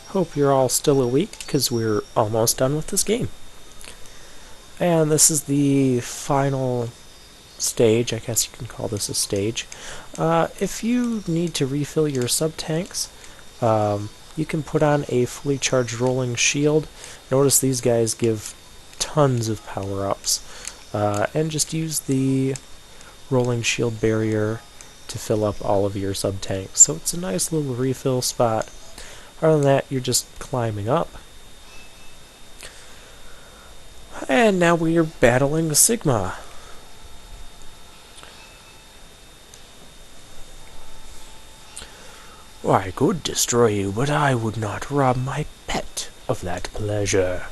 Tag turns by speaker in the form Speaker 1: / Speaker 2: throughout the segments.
Speaker 1: Hope you're all still awake, because we're almost done with this game. And this is the final stage, I guess you can call this a stage. If you need to refill your sub-tanks, you can put on a fully charged rolling shield. Notice these guys give tons of power-ups. And just use the rolling shield barrier to fill up all of your sub-tanks. So it's a nice little refill spot. Other than that, you're just climbing up. And now we are battling Sigma. I could destroy you, but I would not rob my pet of that pleasure.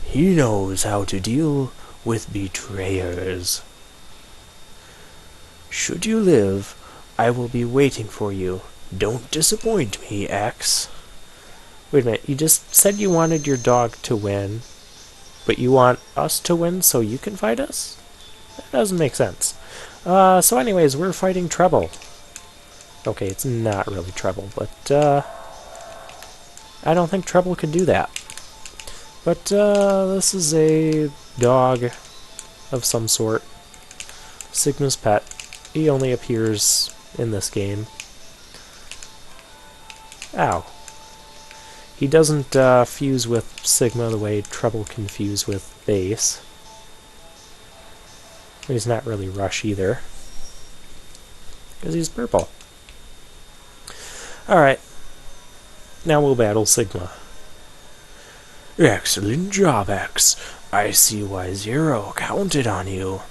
Speaker 1: He knows how to deal with betrayers. Should you live, I will be waiting for you. Don't disappoint me, X. Wait a minute, you just said you wanted your dog to win, but you want us to win so you can fight us? That doesn't make sense. So anyways, we're fighting Treble. Okay, it's not really Treble, but I don't think Treble could do that. But this is a dog of some sort. Sigma's pet. He only appears in this game. Ow. He doesn't fuse with Sigma the way Treble can fuse with Base. He's not really Rush either, because he's purple. Alright, now we'll battle Sigma. Excellent job, X. I see why Zero counted on you.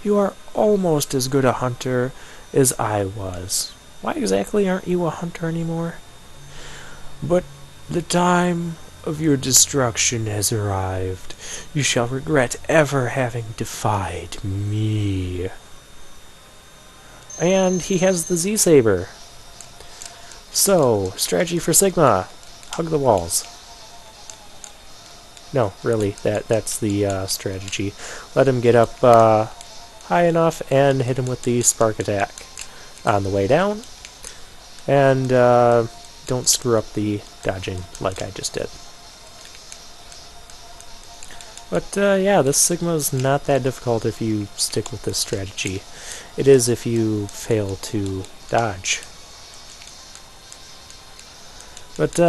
Speaker 1: You are almost as good a hunter as I was. Why exactly aren't you a hunter anymore? But the time of your destruction has arrived. You shall regret ever having defied me. And he has the Z-Saber. So, strategy for Sigma. Hug the walls. No, really, that's the strategy. Let him get up high enough and hit him with the spark attack on the way down. And don't screw up the dodging like I just did. But yeah, this Sigma's not that difficult if you stick with this strategy. It is if you fail to dodge. But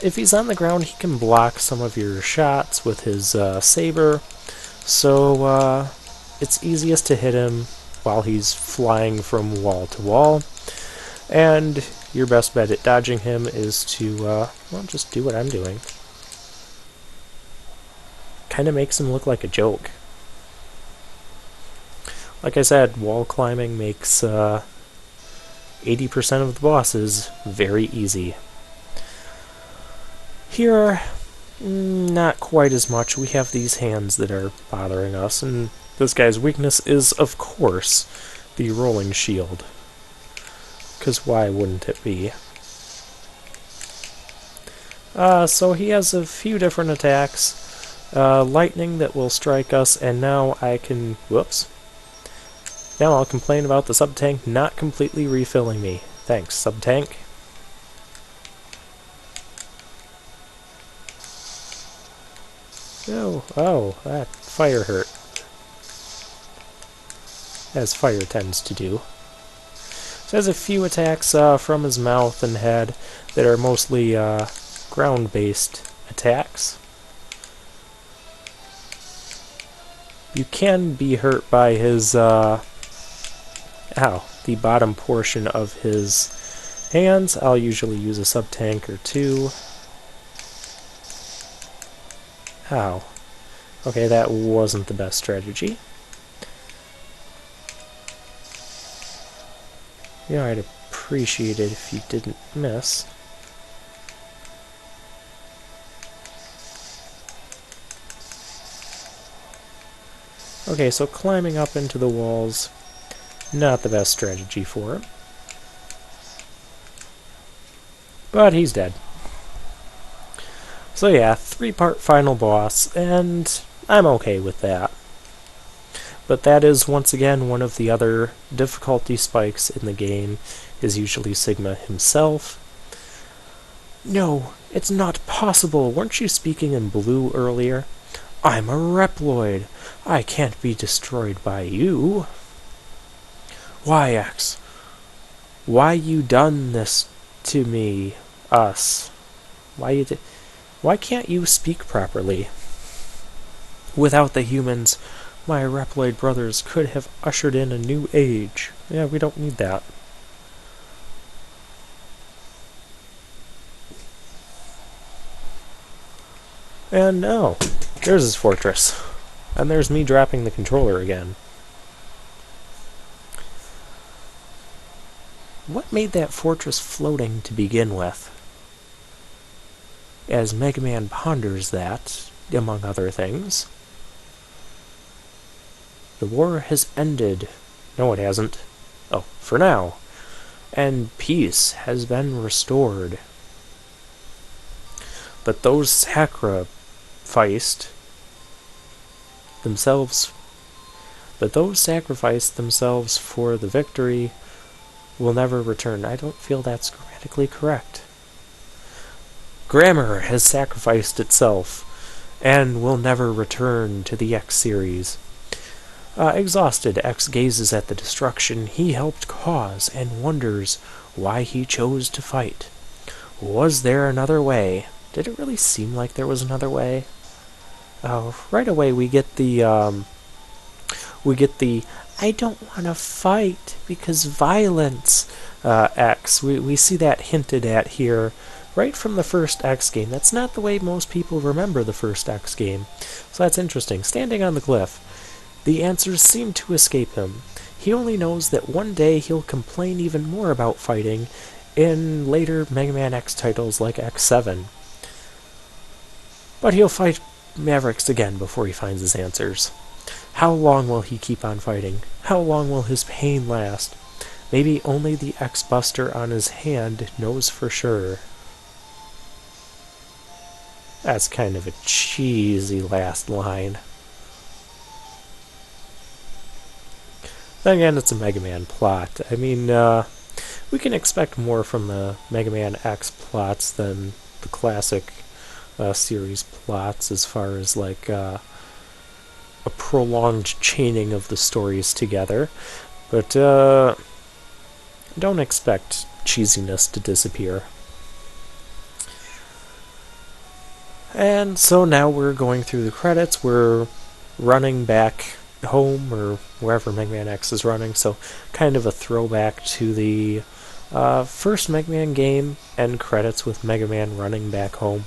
Speaker 1: if he's on the ground, he can block some of your shots with his saber. So it's easiest to hit him while he's flying from wall to wall. And your best bet at dodging him is to, well, just do what I'm doing. Kind of makes him look like a joke. Like I said, wall climbing makes 80% of the bosses very easy. Here, not quite as much. We have these hands that are bothering us, and this guy's weakness is, of course, the rolling shield. Because why wouldn't it be? So he has a few different attacks. Lightning that will strike us, and now I can... Whoops. Now I'll complain about the sub-tank not completely refilling me. Thanks, sub-tank. Oh, that fire hurt. As fire tends to do. So he has a few attacks from his mouth and head that are mostly ground-based attacks. You can be hurt by his, the bottom portion of his hands. I'll usually use a sub-tank or two. Ow. Okay, that wasn't the best strategy. Yeah, I'd appreciate it if you didn't miss. Okay, so climbing up into the walls, not the best strategy for him. But he's dead. So yeah, 3-part final boss, and I'm okay with that. But that is, once again, one of the other difficulty spikes in the game, is usually Sigma himself. No, it's not possible. Weren't you speaking in blue earlier? I'm a Reploid. I can't be destroyed by you. Why, X? Why you done this to me? Us? Why can't you speak properly? Without the humans, my Reploid brothers could have ushered in a new age. Yeah, we don't need that. And no, there's his fortress. And there's me dropping the controller again. What made that fortress floating to begin with? As Mega Man ponders that, among other things, the war has ended. No, it hasn't. Oh, for now. And peace has been restored. But those sacrificed themselves for the victory will never return. I don't feel that's grammatically correct. Grammar has sacrificed itself and will never return to the X series. Exhausted, X gazes at the destruction he helped cause and wonders why he chose to fight. Was there another way? Did it really seem like there was another way? Right away we get the I don't want to fight because violence X. We see that hinted at here right from the first X game. That's not the way most people remember the first X game. So that's interesting. Standing on the glyph, the answers seem to escape him. He only knows that one day he'll complain even more about fighting in later Mega Man X titles like X7. But he'll fight Mavericks again before he finds his answers. How long will he keep on fighting? How long will his pain last? Maybe only the X-Buster on his hand knows for sure. That's kind of a cheesy last line. Then again, it's a Mega Man plot. I mean, we can expect more from the Mega Man X plots than the classic series plots as far as like a prolonged chaining of the stories together. But don't expect cheesiness to disappear. And so now we're going through the credits. We're running back home or wherever Mega Man X is running, so kind of a throwback to the first Mega Man game, end credits with Mega Man running back home.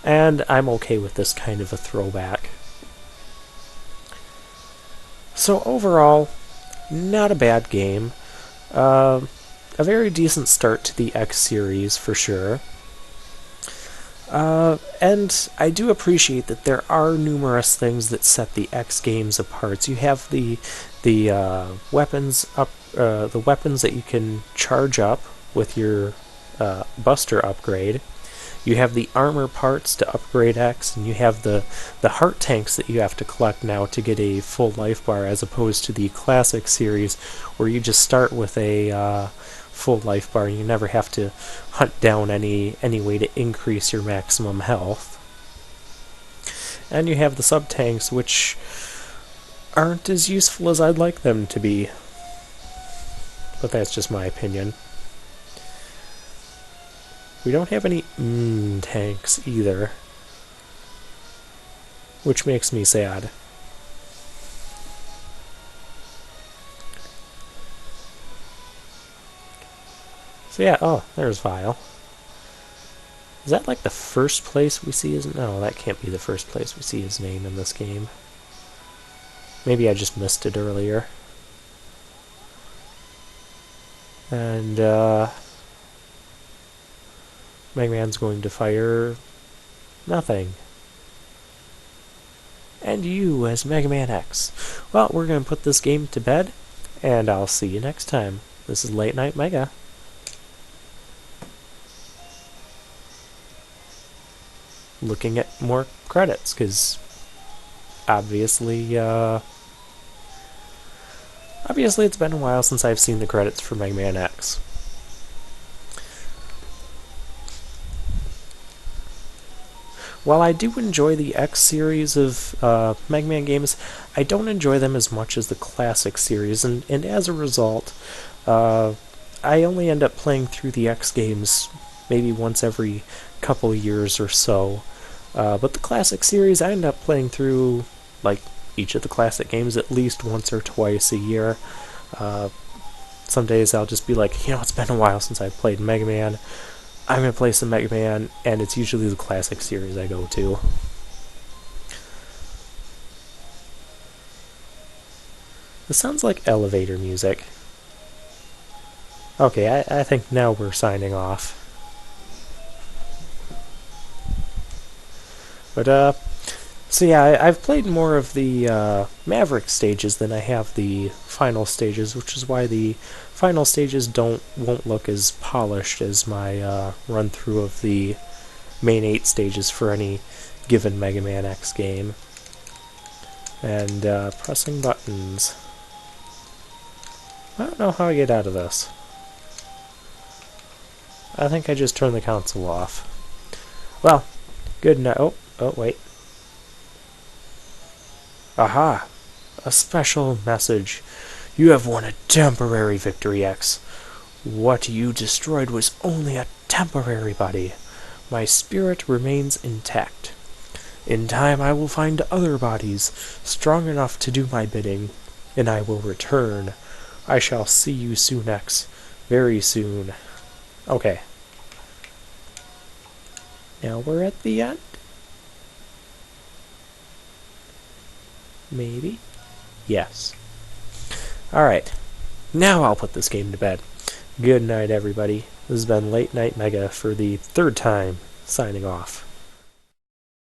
Speaker 1: And I'm okay with this kind of a throwback. So overall, not a bad game. A very decent start to the X series for sure. And I do appreciate that there are numerous things that set the X games apart. You have the weapons that you can charge up with your Buster upgrade. You have the armor parts to upgrade X, and you have the heart tanks that you have to collect now to get a full life bar, as opposed to the classic series where you just start with a full life bar and you never have to hunt down any way to increase your maximum health. And you have the sub-tanks, which aren't as useful as I'd like them to be. But that's just my opinion. We don't have any tanks either, which makes me sad. So yeah, oh, there's Vile. Is that like the first place we see his... No, that can't be the first place we see his name in this game. Maybe I just missed it earlier. And, Mega Man's going to fire nothing. And you as Mega Man X. Well, we're going to put this game to bed, and I'll see you next time. This is Late Night Mega. Looking at more credits, because obviously it's been a while since I've seen the credits for Mega Man X. while I do enjoy the X series of Mega Man games, I don't enjoy them as much as the classic series, and as a result, I only end up playing through the X games maybe once every couple years or so. But the classic series, I end up playing through like each of the classic games at least once or twice a year. Some days I'll just be like, it's been a while since I've played Mega Man. I'm going to play some Mega Man, and it's usually the classic series I go to. This sounds like elevator music. Okay, I think now we're signing off. But, so yeah, I've played more of the Maverick stages than I have the final stages, which is why the final stages won't look as polished as my run through of the main 8 stages for any given Mega Man X game. And pressing buttons. I don't know how I get out of this. I think I just turned the console off. Well, good night. Oh, wait. Aha! A special message. You have won a temporary victory, X. What you destroyed was only a temporary body. My spirit remains intact. In time I will find other bodies strong enough to do my bidding, and I will return. I shall see you soon, X. Very soon. Okay. Now we're at the end? Maybe? Yes. Alright. Now I'll put this game to bed. Good night, everybody. This has been Late Night Mega for the 3rd time, signing off.